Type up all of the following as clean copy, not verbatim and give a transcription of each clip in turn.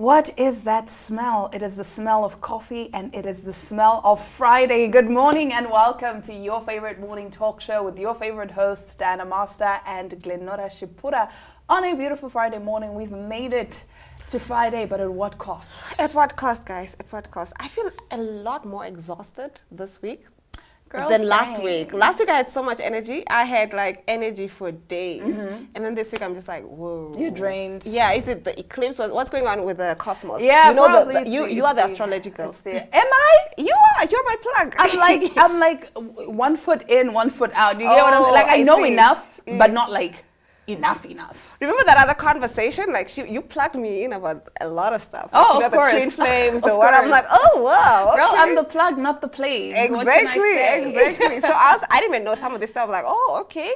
What is that smell? It is the smell of coffee and it is the smell of Friday. Good morning and welcome to your favorite morning talk show with your favorite hosts, Diana Master and Glenora Shipura. On a beautiful Friday morning, we've made it to Friday, but at what cost? At what cost, guys? At what cost? I feel a lot more exhausted this week Girl, than last same. week. Last week I had so much energy. I had like energy for days. And then this week I'm just like, whoa. You're drained. Yeah, is it the eclipse? What's going on with the cosmos? Yeah, you know probably you are the astrological. Am I? You're my plug. I'm like 1 foot in, 1 foot out. You get what I'm saying? Like I know see. enough, but not like enough. Remember that other conversation? Like you plugged me in about a lot of stuff. Oh, like, of course. The twin flames, Of the what? I'm course. like, oh wow. Okay. Girl, I'm the plug, not the play. What can I say? Exactly. So I didn't even know some of this stuff. Like, oh, okay.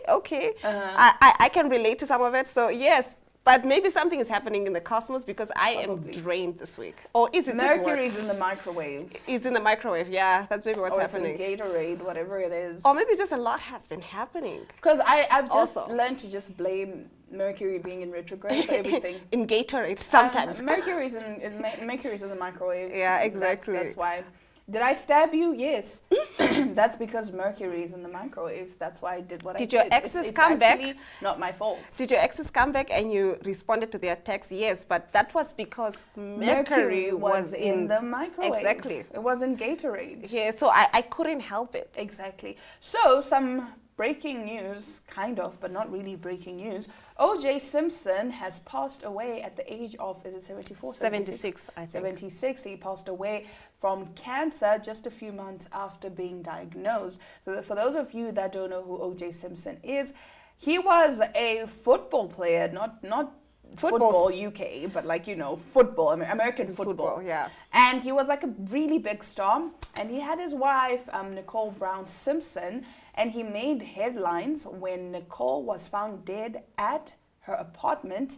I can relate to some of it. So yes, but maybe something is happening in the cosmos because I am drained this week. Or is it Mercury's just in the microwave. It's in the microwave. Yeah, that's maybe what's Or happening. it's in Gatorade, whatever it is. Or maybe just a lot has been happening. Because I've just Also. learned to just blame Mercury being in retrograde for everything. In Gatorade sometimes. Mercury's in the microwave. Yeah, exactly. That's why. Did I stab you? Yes. That's because Mercury is in the microwave. That's why I did what I did. Did your exes It's come back? actually not my fault. Did your exes come back and you responded to their text? Yes, but that was because Mercury was in the microwave. Exactly. It was in Gatorade. Yeah, so I couldn't help it. Exactly. So some breaking news, kind of, but not really breaking news. O.J. Simpson has passed away at the age of, is it 74? 76, I think. 76. He passed away from cancer just a few months after being diagnosed. So for those of you that don't know who O.J. Simpson is, he was a football player, not football UK, but like, football, American football. Yeah. And he was like a really big star. And he had his wife, Nicole Brown Simpson, and he made headlines when Nicole was found dead at her apartment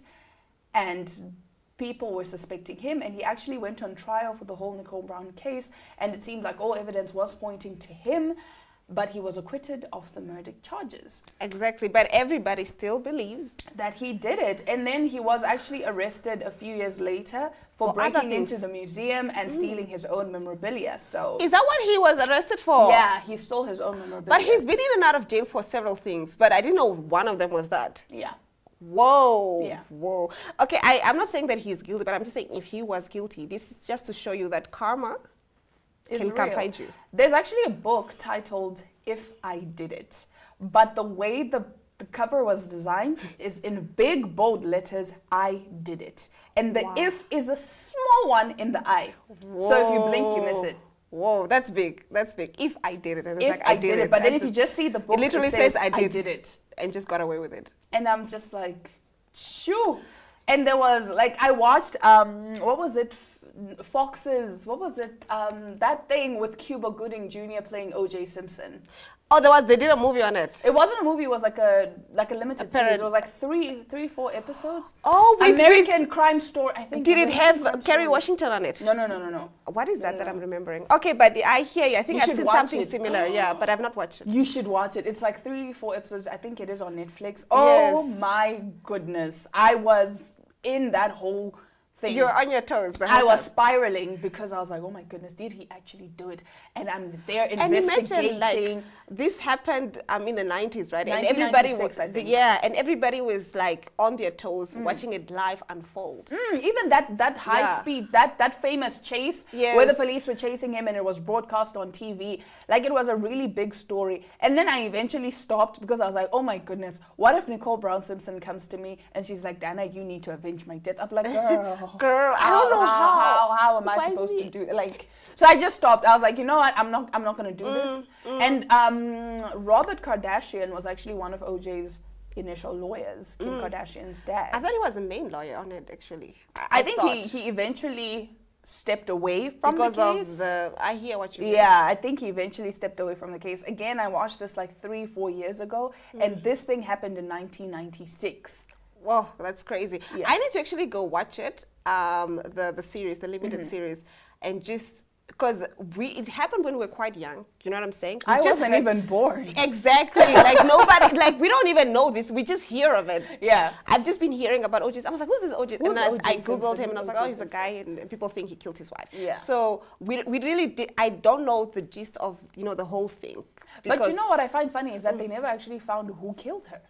and people were suspecting him, and he actually went on trial for the whole Nicole Brown case, and it seemed like all evidence was pointing to him, but he was acquitted of the murder charges. Exactly, but everybody still believes that he did it. And then he was actually arrested a few years later for other breaking things. into the museum and stealing his own memorabilia. So Is that what he was arrested for? yeah, he stole his own memorabilia. But he's been in and out of jail for several things, but I didn't know one of them was that. yeah. Whoa. Yeah. Whoa. Okay, I'm not saying that he's guilty, but I'm just saying if he was guilty, this is just to show you that karma can come real. find you. There's actually a book titled If I Did It, but the way the cover was designed is in big bold letters, I did it. And the if is a small one in the I. So if you blink, you miss it. Whoa, that's big. That's big. If I did it. And it's If like, I did it. But then if you just just see the book, it literally says, says I did it. and just got away with it. And I'm just like, shoo. And there was like, I watched, what was it? Fox's, what was it? That thing with Cuba Gooding Jr. playing O.J. Simpson. Oh, they did a movie on it. It wasn't a movie. It was like a limited parody. series. It was like three, 4 episodes. Oh, American Crime Story. I think. Did it have Crime Kerry Story. Washington on it? No. What is that I'm remembering? Okay, but I hear you. I think You I've should seen watch something it. similar. Yeah, but I've not watched it. You should watch it. It's like 3, 4 episodes. I think it is on Netflix. Oh Yes. my goodness! I was in that whole thing. You're on your toes the I whole was time. spiraling because I was like, oh my goodness, did he actually do it? And I'm there And investigating. imagine, like, this happened in the 90s, right? And everybody 1996, was, I think. and everybody was like on their toes watching it live unfold. Even that high Yeah. speed, that famous chase Yes. where the police were chasing him and it was broadcast on TV. Like, it was a really big story. And then I eventually stopped because I was like, oh my goodness, what if Nicole Brown Simpson comes to me and she's like, Dana, you need to avenge my death? I'm like, Girl, I don't know how am I Why supposed me? to do it? Like, so I just stopped. I was like, you know what? I'm not gonna do this. And Robert Kardashian was actually one of OJ's initial lawyers, Kim Kardashian's dad. I thought he was the main lawyer on it, actually. I think thought. he eventually stepped away from because the case. of the. I hear what you mean. Yeah, I think he eventually stepped away from the case. Again, I watched this like 3-4 years ago, and this thing happened in 1996. Whoa, that's crazy. Yeah. I need to actually go watch it, the series, the limited series, and just because it happened when we were quite young. You know what I'm saying? We I just wasn't heard- even born. Exactly. Like nobody, like we don't even know this. We just hear of it. Yeah. I've just been hearing about OJ. I was like, who's this OJ? Who's And I O.J. Googled Simpson? him and I was like, Who's oh, O.J. he's a guy, and people think he killed his wife. Yeah. So we really did. I don't know the gist of the whole thing. But you know what I find funny is that they never actually found who killed her.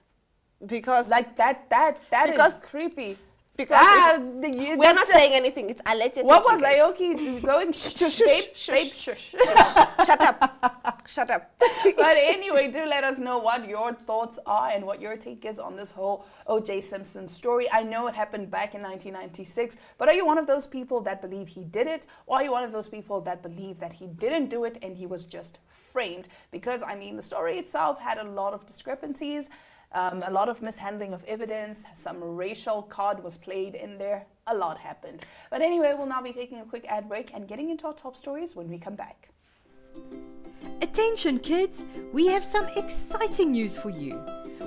Because Like that Because- is creepy. because we're not that's- saying anything. It's alleged. What was Aoki going? Shh, babe, babe, shush. Shut up. Shut up. But anyway, do let us know what your thoughts are and what your take is on this whole O.J. Simpson story. I know it happened back in 1996, but are you one of those people that believe he did it? Or are you one of those people that believe that he didn't do it and he was just framed? Because, I mean, the story itself had a lot of discrepancies, a lot of mishandling of evidence, some racial card was played in there, a lot happened. But anyway, we'll now be taking a quick ad break and getting into our top stories when we come back. Attention kids, we have some exciting news for you.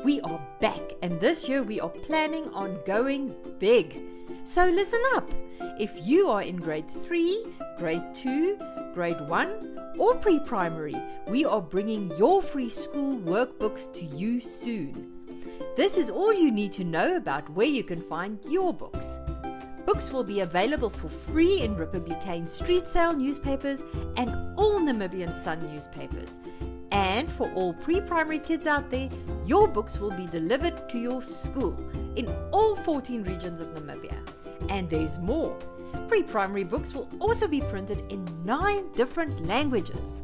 We are back and this year we are planning on going big. So listen up. If you are in grade 3, grade 2, grade 1 or pre-primary, we are bringing your free school workbooks to you soon. This is all you need to know about where you can find your books. Books will be available for free in Republican Street Sale newspapers and all Namibian Sun newspapers. And for all pre-primary kids out there, your books will be delivered to your school in all 14 regions of Namibia. And there's more. Pre-primary books will also be printed in 9 different languages.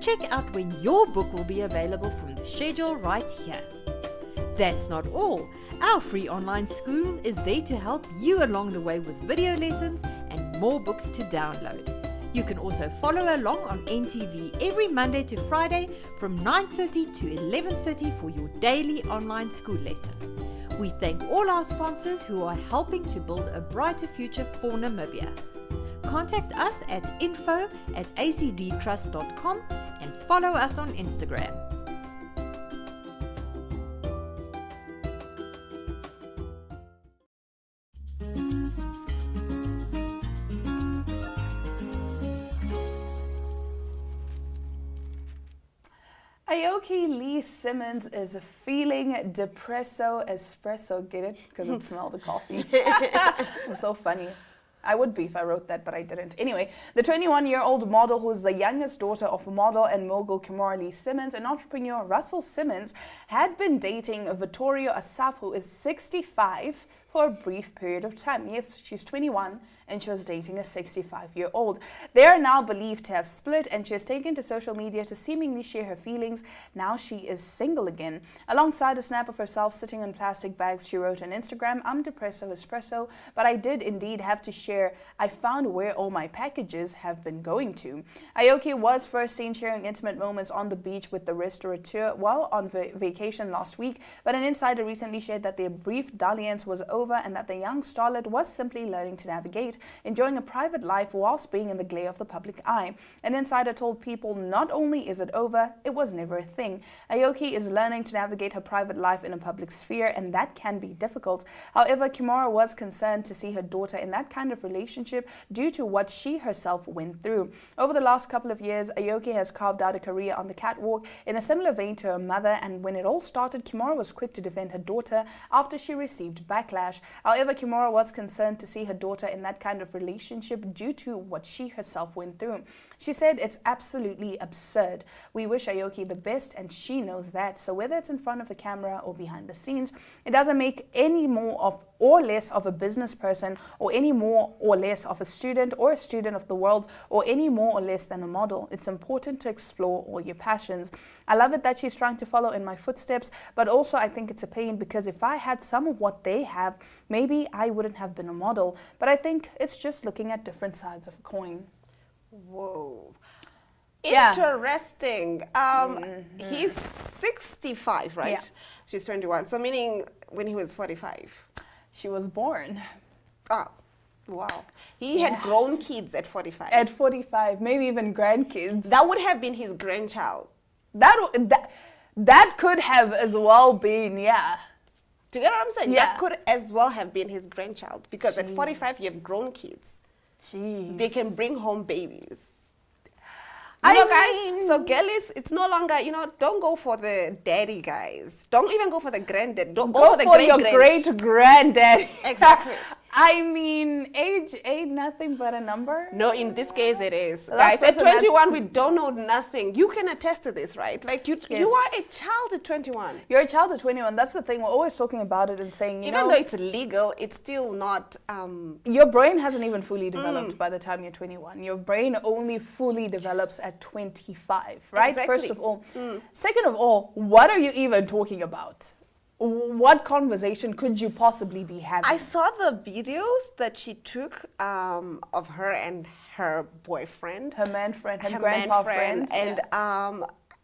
Check out when your book will be available from the schedule right here. That's not all. Our free online school is there to help you along the way with video lessons and more books to download. You can also follow along on NTV every Monday to Friday from 9:30 to 11:30 for your daily online school lesson. We thank all our sponsors who are helping to build a brighter future for Namibia. Contact us at info@acdtrust.com and follow us on Instagram. Aoki Lee Simmons is feeling depresso espresso. Get it? Because it smelled the coffee. It's so funny. I would be if I wrote that, but I didn't. Anyway, the 21-year-old model, who is the youngest daughter of model and mogul Kimora Lee Simmons and entrepreneur Russell Simmons, had been dating Vittorio Asaf, who is 65, for a brief period of time. Yes, she's 21 and she was dating a 65-year-old. They are now believed to have split, and she has taken to social media to seemingly share her feelings. Now she is single again. Alongside a snap of herself sitting on plastic bags, she wrote on Instagram, "I'm depresso espresso, but I did indeed have to share. I found where all my packages have been going to." Aoki was first seen sharing intimate moments on the beach with the restaurateur while on vacation last week, but an insider recently shared that their brief dalliance was over and that the young starlet was simply learning to navigate, enjoying a private life whilst being in the glare of the public eye. An insider told People, "Not only is it over, it was never a thing. Aoki is learning to navigate her private life in a public sphere, and that can be difficult." However, Kimora was concerned to see her daughter in that kind of relationship due to what she herself went through. Over the last couple of years, Aoki has carved out a career on the catwalk in a similar vein to her mother, and when it all started, Kimora was quick to defend her daughter after she received backlash. However, Kimora was concerned to see her daughter in that kind of relationship due to what she herself went through. She said, "It's absolutely absurd. We wish Aoki the best, and she knows that. So whether it's in front of the camera or behind the scenes, it doesn't make any more of or less of a business person, or any more or less of a student or a student of the world, or any more or less than a model. It's important to explore all your passions." I love it that she's trying to follow in my footsteps, but also I think it's a pain because if I had some of what they have, maybe I wouldn't have been a model. But I think it's just looking at different sides of a coin. Whoa. Yeah. Interesting. He's 65, right? Yeah. She's 21. So meaning when he was 45. She was born Oh, wow. He had grown kids at 45. at 45, maybe even grandkids. That would have been his grandchild. That could have as well been, yeah. Do you get what I'm saying? Yeah. That could as well have been his grandchild because at Jeez. 45 you have grown kids. Jeez. They can bring home babies. You know, mean- guys, so girlies, it's no longer, don't go for the daddy guys. Don't even go for the granddad. Don't go Go for the for your great granddaddy. Exactly. I mean, age ain't nothing but a number. No, in this case it is. The last Guys, at person that's- 21, we don't know nothing. You can attest to this, right? Like, you are a Yes. child at 21. You're a child at 21. That's the thing. We're always talking about it and saying, Even though it's legal, it's still not... your brain hasn't even fully developed by the time you're 21. Your brain only fully develops at 25, right? Exactly. First of all. Second of all, what are you even talking about? What conversation could you possibly be having? I saw the videos that she took of her and her boyfriend. her man friend, her Her grandpa man friend. and yeah.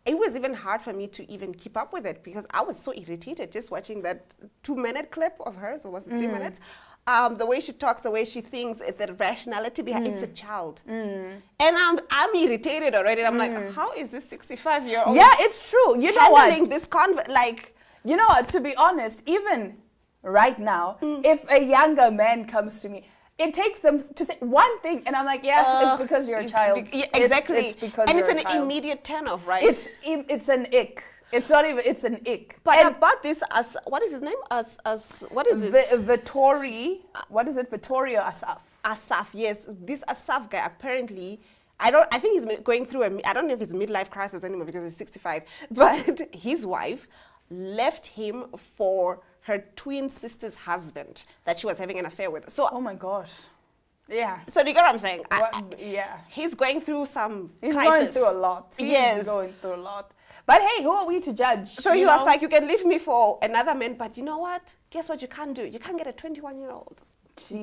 it was even hard for me to even keep up with it because I was so irritated just watching that 2-minute clip of hers, or was it 3 minutes? The way she talks, the way she thinks, the rationality behind it's a child, and I'm irritated already. I'm like, how is this 65-year-old? Yeah, it's true. You know what? handling this like? You know what? To be honest, even right now, if a younger man comes to me, it takes them to say one thing, and I'm like, yeah, it's because you're a child. Yeah, It's- exactly. It's because and you're it's a an child. immediate turn-off, right? It's an ick. It's not even. It's an ick. but And about this, what is his name? What is this? Vittori. What is it? Vittorio Asaf. Asaf, yes. This Asaf guy, apparently, I think he's going through I don't know if it's midlife crisis anymore because he's 65, but his wife left him for her twin sister's husband that she was having an affair with. So, Oh my gosh. Yeah. so do you get what I'm saying? Yeah. He's going through some He's crisis. going through a lot. He's Yes. going through a lot. But hey, who are we to judge? So you he was know? like, you can leave me for another man, but you know what? Guess what you can't do? You can't get a 21-year-old.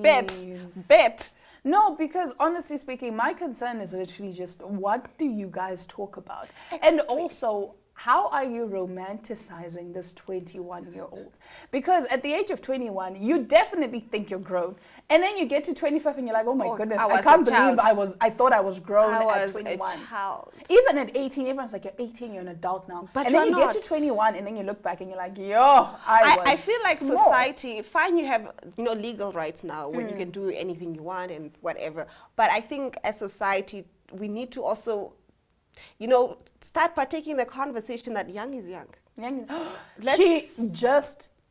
Bet. Jeez. Bet. No, because honestly speaking, my concern is literally just what do you guys talk about? And also, how are you romanticizing this 21-year-old? Because at the age of 21, you definitely think you're grown. And then you get to 25 and you're like, oh my goodness, I I was can't a child. believe I thought I was grown I at was 21. a child. Even at 18, everyone's like, you're 18, you're an adult now. But and then you're you not. get to 21 and then you look back and you're like, yo, I I feel like small. society, fine, you have legal rights now when you can do anything you want and whatever. But I think as society, we need to also, start partaking the conversation that young is young.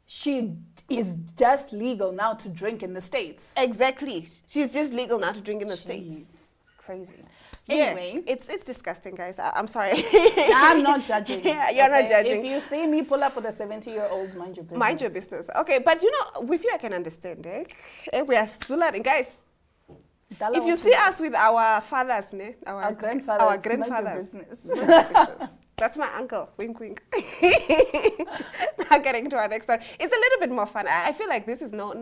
She is just legal now to drink in the States. Exactly. She's just legal now to drink in the States. Jeez, crazy. Yeah, Anyway, it's disgusting, guys. I'm sorry. I'm not judging. Yeah, you're not okay? judging. If you see me pull up with a 70-year-old, mind your business. Mind your business. Okay, but with you I can understand, eh? We are Zulari. Guys, Dala if you wants see to- us with our fathers, ne? Our grandfathers, our mind your grandfathers. business. Mind your business. That's my uncle. Wink, wink. Now getting to our next one. It's a little bit more fun. I feel like this is not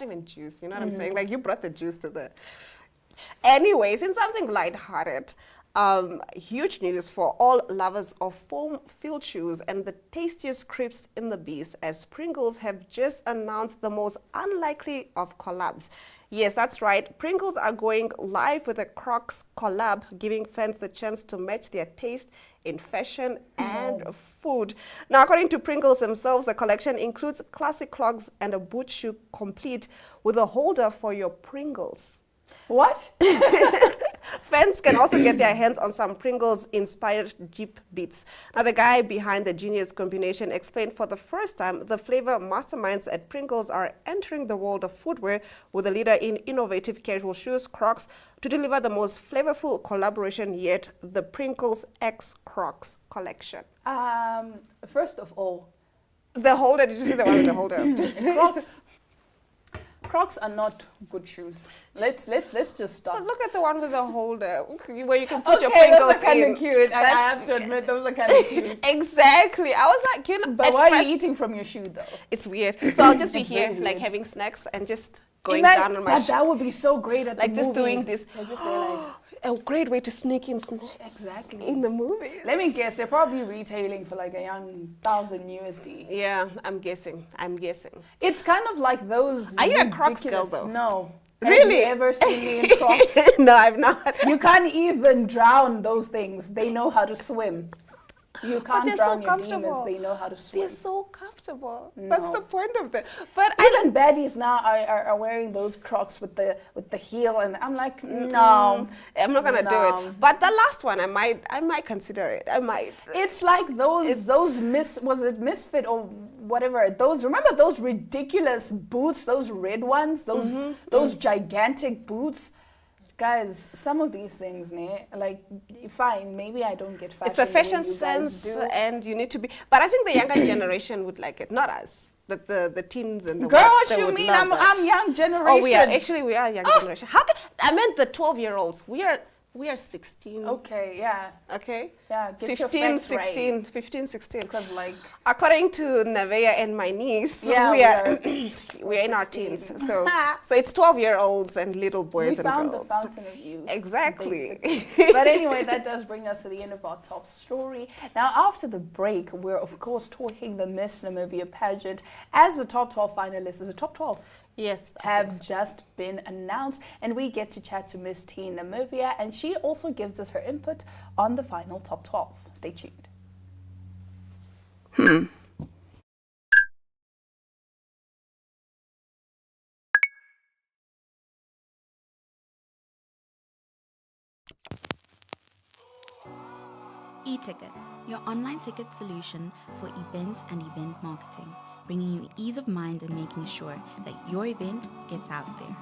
even juice. You know what I'm saying? Like you brought the juice to the. Anyways, in something lighthearted, huge news for all lovers of foam-filled shoes and the tastiest crisps in the beast, as Pringles have just announced the most unlikely of collabs. Yes, that's right. Pringles are going live with a Crocs collab, giving fans the chance to match their taste in fashion and food. Now, according to Pringles themselves, the collection includes classic clogs and a boot shoe complete with a holder for your Pringles. What? Fans can also get their hands on some Pringles-inspired Jeep Beats. Now, the guy behind the genius combination explained for the first time the flavor masterminds at Pringles are entering the world of footwear with a leader in innovative casual shoes, Crocs, to deliver the most flavorful collaboration yet, the Pringles X Crocs collection. First of all, The holder, did you see the one with the holder? Crocs are not good shoes. Let's just stop. But look at the one with the holder where you can put your Okay, those Pringles are kind in. of cute. I That's- have to admit, those are kind of cute. Exactly. I was like, But at why are first- you eating from your shoe, though? It's weird. So I'll just be It's here, very like weird. having snacks and just going Imagine- down on my but that would be so great at like the just movies. doing this. I just realized. A great way to sneak in snacks. Exactly. In the movie. Let me guess, they're probably retailing for like a young 1,000 USD. Yeah, I'm guessing. It's kind of like those. Are you a Crocs girl, ridiculous- though? No. Really? Have you ever seen me in Crocs? No, I've not. You can't even drown those things. They know how to swim. You But can't they're drown so your comfortable. demons. They know how to swim. They're so comfortable. That's No. the point of it. But I Even baddies now are wearing those Crocs with the heel, and I'm like, no, I'm not gonna do No. it. But the last one, I might consider it. I might. It's like those Misfit or whatever. Remember those ridiculous boots, those red ones, those gigantic boots. Guys, some of these things, like, fine, maybe I don't get fashion. It's a fashion the way you guys sense, do. and you need to be. But I think the younger generation would like it, not us. The teens and the Girl, what, what they you would mean? love that. I'm young generation. Oh, we are young generation. How can, I meant the 12-year-olds. We are 16. Okay, yeah. Okay. Yeah, get your 15, facts right. 16, 15, 16. Because, like, According to Nevaeh and my niece, Yeah, we're in our 16. teens. So it's 12-year-olds and little boys we and found girls. the fountain of youth. Exactly. basically. But anyway, that does bring us to the end of our top story. Now, after the break, we're, of course, talking the Miss Namibia pageant as the top 12 finalists. The top 12 Yes. have just been announced, and we get to chat to Miss Teen Namibia, and she also gives us her input on the final top 12. Stay tuned. eTicket, your online ticket solution for events and event marketing, bringing you ease of mind and making sure that your event gets out there.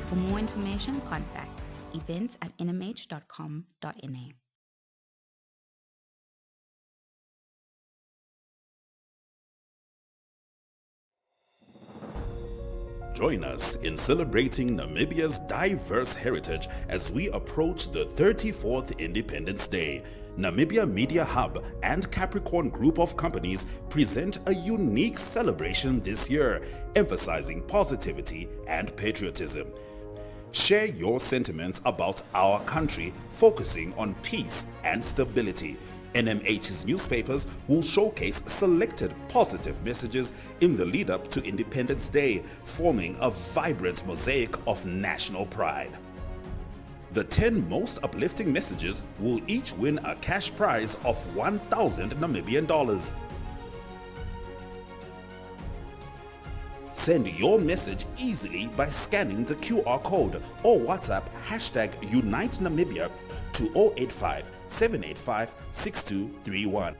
For more information, contact events@nhom.com.na. Join us in celebrating Namibia's diverse heritage as we approach the 34th Independence Day. Namibia Media Hub and Capricorn Group of Companies present a unique celebration this year, emphasizing positivity and patriotism. Share your sentiments about our country, focusing on peace and stability. NMH's newspapers will showcase selected positive messages in the lead up to Independence Day, forming a vibrant mosaic of national pride. The 10 most uplifting messages will each win a cash prize of 1,000 Namibian dollars. Send your message easily by scanning the QR code or WhatsApp #UniteNamibia to 085 785 6231.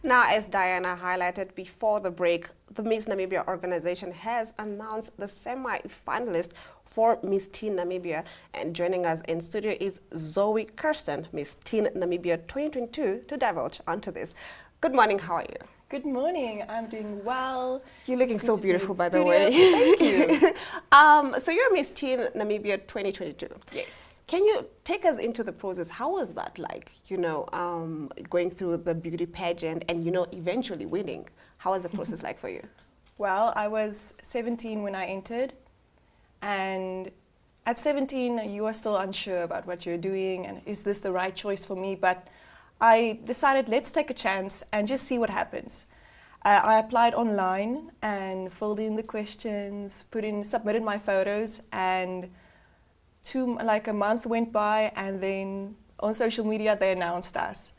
Now, as Diana highlighted before the break, the Miss Namibia organization has announced the semi-finalist for Miss Teen Namibia. And joining us in studio is Zoe Kirsten, Miss Teen Namibia 2022, to divulge onto this. Good morning, how are you? Good morning. I'm doing well. You're looking It's so good to be in beautiful, by the studio. way. Thank you. So you're Miss Teen Namibia 2022. Yes. Can you take us into the process? How was that like, going through the beauty pageant and, eventually winning? How was the process like for you? Well, I was 17 when I entered, and at 17 you are still unsure about what you're doing and is this the right choice for me, but I decided let's take a chance and just see what happens. I applied online and filled in the questions, submitted my photos, and a month went by, and then on social media they announced us.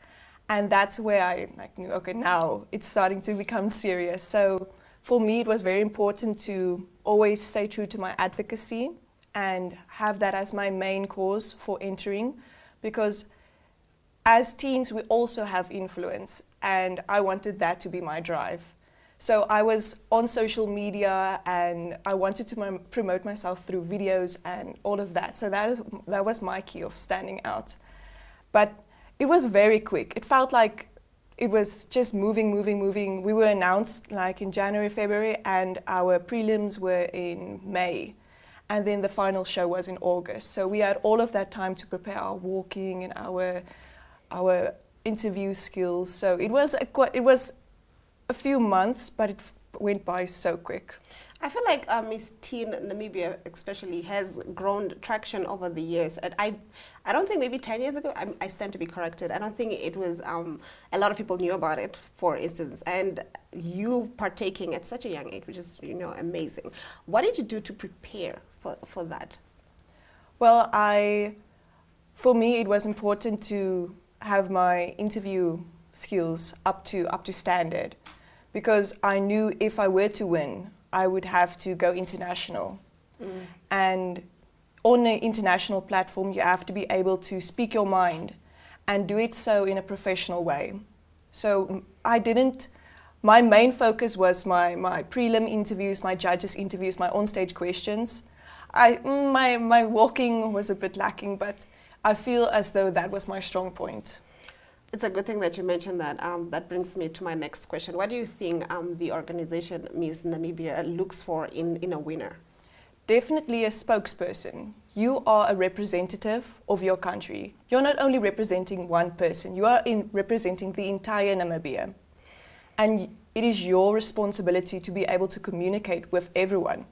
And that's where I knew, okay, now it's starting to become serious. So for me it was very important to always stay true to my advocacy and have that as my main cause for entering, because as teens we also have influence, and I wanted that to be my drive. So I was on social media and I wanted to promote myself through videos and all of that. So that was my key of standing out. But it was very quick. It felt like it was just moving. We were announced in January, February, and our prelims were in May. and then the final show was in August. So we had all of that time to prepare our walking and our interview skills. So it was a few months, but it went by so quick. I feel like Miss Teen Namibia especially has grown traction over the years. And I don't think maybe 10 years ago, I stand to be corrected, I don't think it was, a lot of people knew about it, for instance, and you partaking at such a young age, which is, amazing. What did you do to prepare for that? Well, for me, it was important to have my interview skills up to standard, because I knew if I were to win, I would have to go international. And on an international platform, you have to be able to speak your mind and do it so in a professional way. So my main focus was my prelim interviews, my judges interviews, my onstage questions. My walking was a bit lacking, but I feel as though that was my strong point. It's a good thing that you mentioned that. That brings me to my next question. What do you think the organization Miss Namibia looks for in a winner? Definitely a spokesperson. You are a representative of your country. You're not only representing one person, you are representing the entire Namibia. And it is your responsibility to be able to communicate with everyone.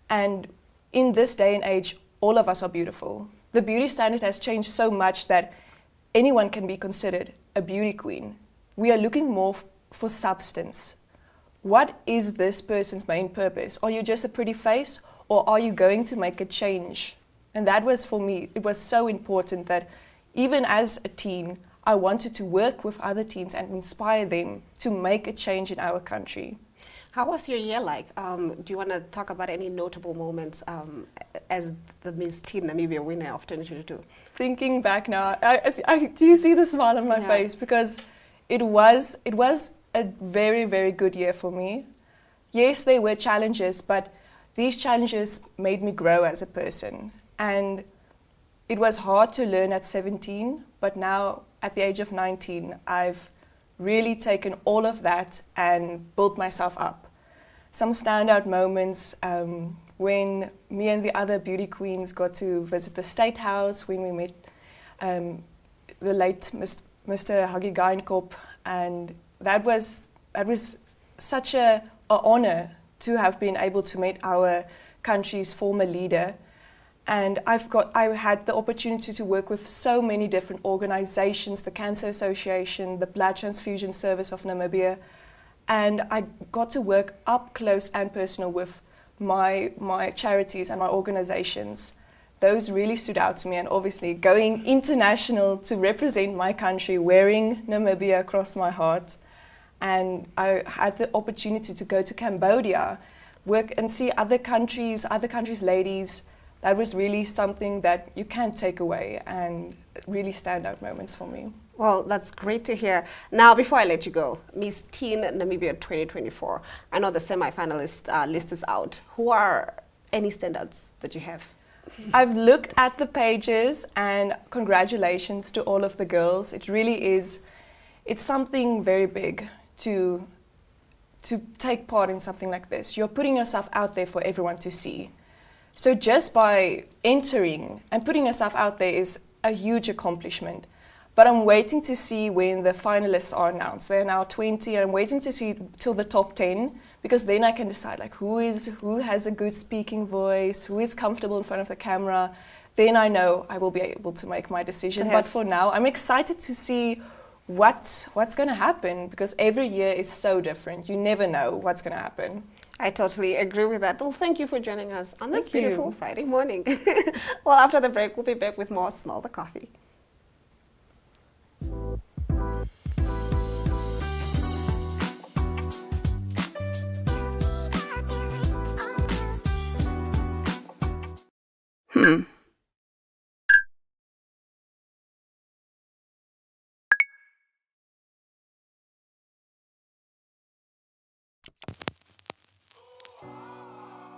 And in this day and age, all of us are beautiful. The beauty standard has changed so much that anyone can be considered a beauty queen. We are looking more for substance. What is this person's main purpose? Are you just a pretty face, or are you going to make a change? And that was, for me, it was so important that even as a teen, I wanted to work with other teens and inspire them to make a change in our country. How was your year like? Do you want to talk about any notable moments as the Miss Teen Namibia winner of 2022? Thinking back now, I do you see the smile on my face? Because it was a very, very good year for me. Yes, there were challenges, but these challenges made me grow as a person. And it was hard to learn at 17, but now at the age of 19, I've really taken all of that and built myself up. Some standout moments when me and the other beauty queens got to visit the State House, when we met the late Mr. Huggie Geinkop, and that was such an honor to have been able to meet our country's former leader. And I had the opportunity to work with so many different organizations, the Cancer Association, the Blood Transfusion Service of Namibia, and I got to work up close and personal with my charities and my organizations. Those really stood out to me, and obviously going international to represent my country, wearing Namibia across my heart. And I had the opportunity to go to Cambodia, work and see other countries' ladies. That was really something that you can't take away, and really standout moments for me. Well, that's great to hear. Now, before I let you go, Miss Teen Namibia 2024, I know the semi-finalist list is out. Who are any standouts that you have? I've looked at the pages, and congratulations to all of the girls. It really is, it's something very big to take part in something like this. You're putting yourself out there for everyone to see. So just by entering and putting yourself out there is a huge accomplishment. But I'm waiting to see when the finalists are announced. They're now 20, and I'm waiting to see till the top 10, because then I can decide like who has a good speaking voice, who is comfortable in front of the camera. Then I know I will be able to make my decision. But for now, I'm excited to see what's going to happen, because every year is so different. You never know what's going to happen. I totally agree with that. Well, thank you for joining us on this beautiful Friday morning. Well, after the break, we'll be back with more Smell the Coffee.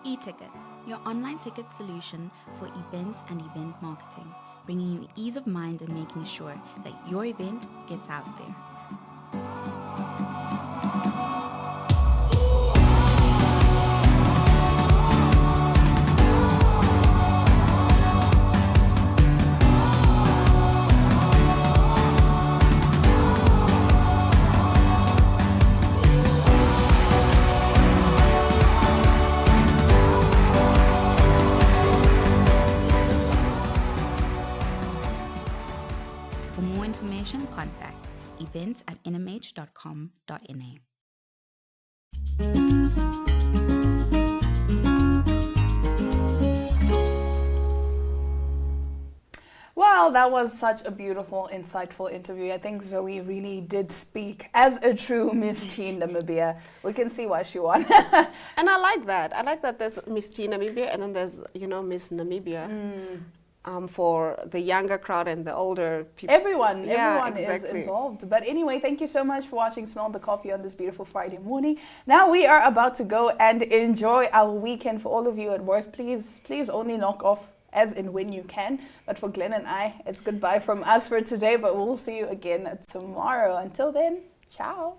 eTicket, your online ticket solution for events and event marketing, bringing you ease of mind and making sure that your event gets out there. contact events@nhh.com.na. Well, that was such a beautiful, insightful interview. I think Zoe really did speak as a true Miss Teen Namibia. We can see why she won. And I like that. I like that there's Miss Teen Namibia and then there's, Miss Namibia. For the younger crowd and the older people. Everyone exactly. is involved. But anyway, thank you so much for watching Smell the Coffee on this beautiful Friday morning. Now we are about to go and enjoy our weekend. For all of you at work, please only knock off as in when you can. But for Glenn and I, it's goodbye from us for today, but we'll see you again tomorrow. Until then, ciao.